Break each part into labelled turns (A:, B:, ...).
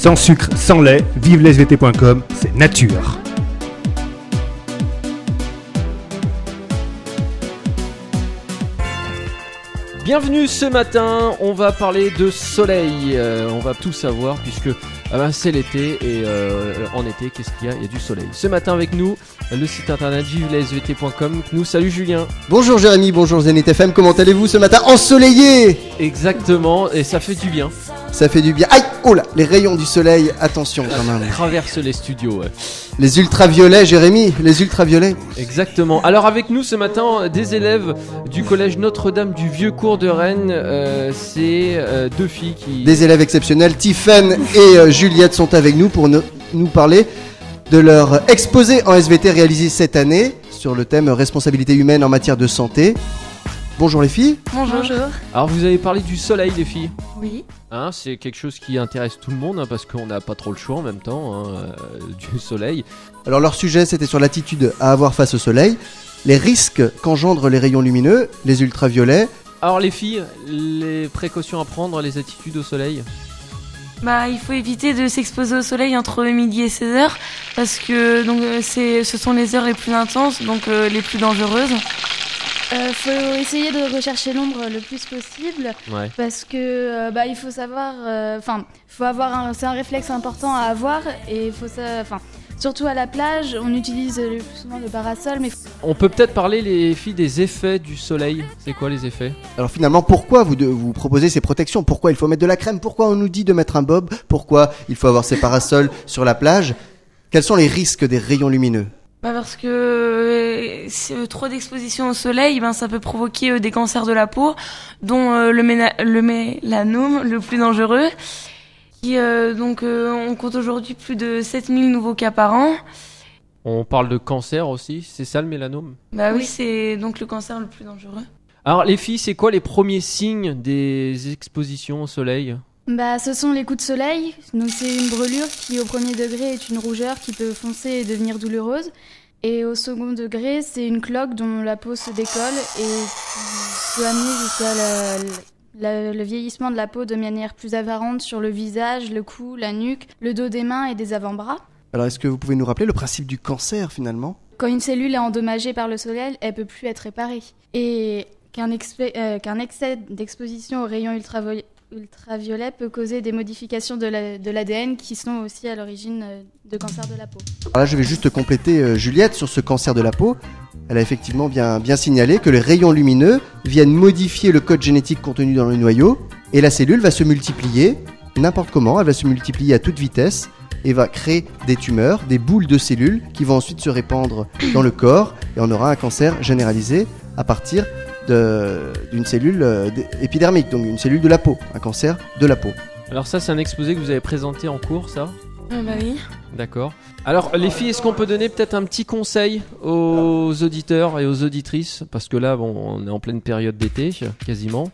A: Sans sucre, sans lait, vive lesvt.com, c'est nature.
B: Bienvenue ce matin, on va parler de soleil, on va tout savoir puisque c'est l'été et en été qu'est-ce qu'il y a ? Il y a du soleil. Ce matin avec nous, le site internet vivelesvt.com. Nous, salut Julien.
C: Bonjour Jérémy, bonjour Zenith FM, comment allez-vous ce matin ensoleillé ?
B: Exactement, et ça fait du bien.
C: Ça fait du bien. Aïe, oh là, les rayons du soleil, attention quand même.
B: Traverse les studios, ouais.
C: Les ultraviolets Jérémy, les ultraviolets.
B: Exactement. Alors avec nous ce matin, des élèves du collège Notre-Dame du Vieux-Cours de Rennes, c'est deux filles qui...
C: Des élèves exceptionnels, Tiffaine et Juliette sont avec nous pour nous parler de leur exposé en SVT réalisé cette année sur le thème responsabilité humaine en matière de santé. Bonjour les filles.
D: Bonjour.
B: Alors vous avez parlé du soleil les filles.
D: Oui.
B: C'est quelque chose qui intéresse tout le monde parce qu'on n'a pas trop le choix en même temps du soleil.
C: Alors leur sujet c'était sur l'attitude à avoir face au soleil, les risques qu'engendrent les rayons lumineux, les ultraviolets.
B: Alors les filles, les précautions à prendre, les attitudes au soleil.
D: Il faut éviter de s'exposer au soleil entre midi et 16h parce que ce sont les heures les plus intenses, donc les plus dangereuses.
E: Faut essayer de rechercher l'ombre le plus possible,
B: ouais.
E: Parce que il faut savoir, faut avoir c'est un réflexe important à avoir et il faut ça, surtout à la plage, on utilise le plus souvent le parasol, mais
B: on peut peut-être parler les filles des effets du soleil. C'est quoi les effets ?
C: Alors finalement, pourquoi vous proposez ces protections ? Pourquoi il faut mettre de la crème ? Pourquoi on nous dit de mettre un bob ? Pourquoi il faut avoir ces parasols sur la plage ? Quels sont les risques des rayons lumineux ?
D: Parce que trop d'exposition au soleil, ça peut provoquer des cancers de la peau, dont le mélanome, le plus dangereux. On compte aujourd'hui plus de 7000 nouveaux cas par an.
B: On parle de cancer aussi, c'est ça le mélanome ?
D: Oui, c'est donc le cancer le plus dangereux.
B: Alors les filles, c'est quoi les premiers signes des expositions au soleil ?
E: ce sont les coups de soleil. Donc c'est une brûlure qui au premier degré est une rougeur qui peut foncer et devenir douloureuse. Et au second degré, c'est une cloque dont la peau se décolle et qui peut amener jusqu'à le vieillissement de la peau de manière plus apparente sur le visage, le cou, la nuque, le dos des mains et des avant-bras.
C: Alors est-ce que vous pouvez nous rappeler le principe du cancer finalement ?
E: Quand une cellule est endommagée par le soleil, elle peut plus être réparée. Et qu'un excès d'exposition aux rayons ultraviolets peut causer des modifications de l'ADN qui sont aussi à l'origine de cancer de la peau.
C: Alors là, je vais juste compléter Juliette sur ce cancer de la peau. Elle a effectivement bien signalé que les rayons lumineux viennent modifier le code génétique contenu dans le noyau et la cellule va se multiplier n'importe comment, elle va se multiplier à toute vitesse et va créer des tumeurs, des boules de cellules qui vont ensuite se répandre dans le corps et on aura un cancer généralisé à partir d'une cellule épidermique, donc une cellule de la peau, un cancer de la peau.
B: Alors ça, c'est un exposé que vous avez présenté en cours, ça ?
D: Oui.
B: D'accord. Alors les filles, est-ce qu'on peut donner peut-être un petit conseil aux auditeurs et aux auditrices ? Parce que là, on est en pleine période d'été, quasiment.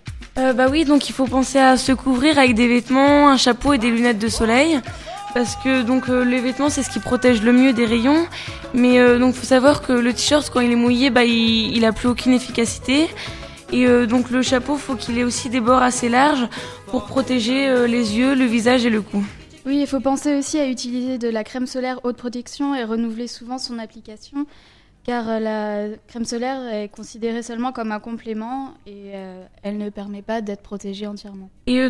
D: Oui, donc il faut penser à se couvrir avec des vêtements, un chapeau et des lunettes de soleil. Parce que les vêtements, c'est ce qui protège le mieux des rayons. Mais faut savoir que le t-shirt, quand il est mouillé, il a plus aucune efficacité. Et donc le chapeau, faut qu'il ait aussi des bords assez larges pour protéger les yeux, le visage et le cou.
E: Oui, il faut penser aussi à utiliser de la crème solaire haute protection et renouveler souvent son application, car la crème solaire est considérée seulement comme un complément et elle ne permet pas d'être protégée entièrement.
D: Et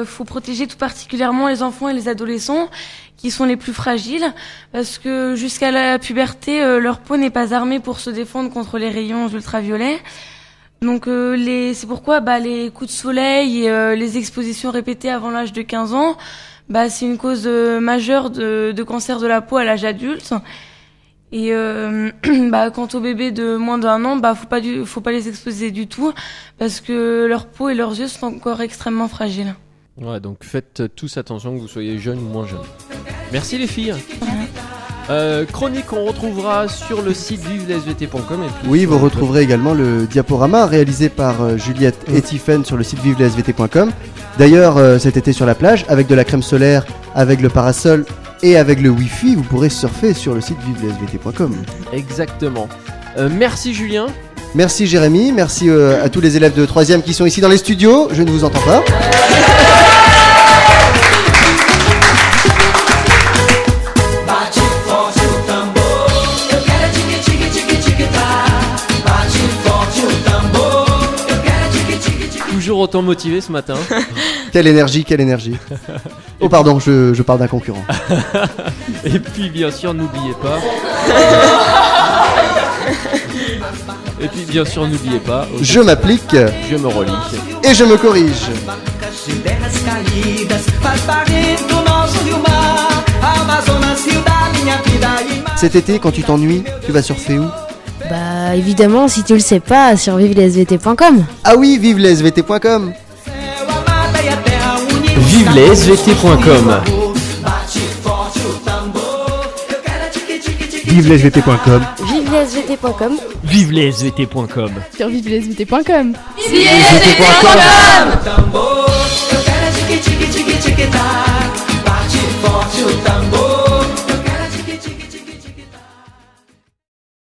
D: faut protéger tout particulièrement les enfants et les adolescents qui sont les plus fragiles, parce que jusqu'à la puberté, leur peau n'est pas armée pour se défendre contre les rayons ultraviolets. Donc c'est pourquoi les coups de soleil et les expositions répétées avant l'âge de 15 ans, c'est une cause majeure de cancer de la peau à l'âge adulte. Et quant aux bébés de moins d'1 an, faut pas les exposer du tout parce que leur peau et leurs yeux sont encore extrêmement fragiles.
B: Ouais, donc faites tous attention que vous soyez jeunes ou moins jeunes. Merci les filles. Chronique, on retrouvera sur le site vivelesvt.com.
C: Oui, vous retrouverez également le diaporama réalisé par Juliette et Tiffaine sur le site vivelesvt.com. D'ailleurs, cet été sur la plage, avec de la crème solaire, avec le parasol et avec le Wi-Fi, vous pourrez surfer sur le site vivelesvt.com.
B: Exactement. Merci Julien.
C: Merci Jérémy, merci à tous les élèves de 3e qui sont ici dans les studios. Je ne vous entends pas.
B: toujours autant motivé ce matin.
C: Quelle énergie, quelle énergie. Oh pardon, je parle d'un concurrent.
B: Et puis bien sûr, n'oubliez pas. Et puis bien sûr, n'oubliez pas.
C: Je m'applique
B: Je me relis.
C: et je me corrige. Cet été, quand tu t'ennuies, tu vas surfer où?
F: Bah évidemment, si tu le sais pas, sur vivelesvt.com.
C: Ah oui, vive les svt.com.
B: Vivelesvt.com.
A: Vivelesvt.com.
F: Vivelesvt.com.
B: Vivelesvt.com.
E: Sur vivelesvt.com.
D: Vivelesvt.com.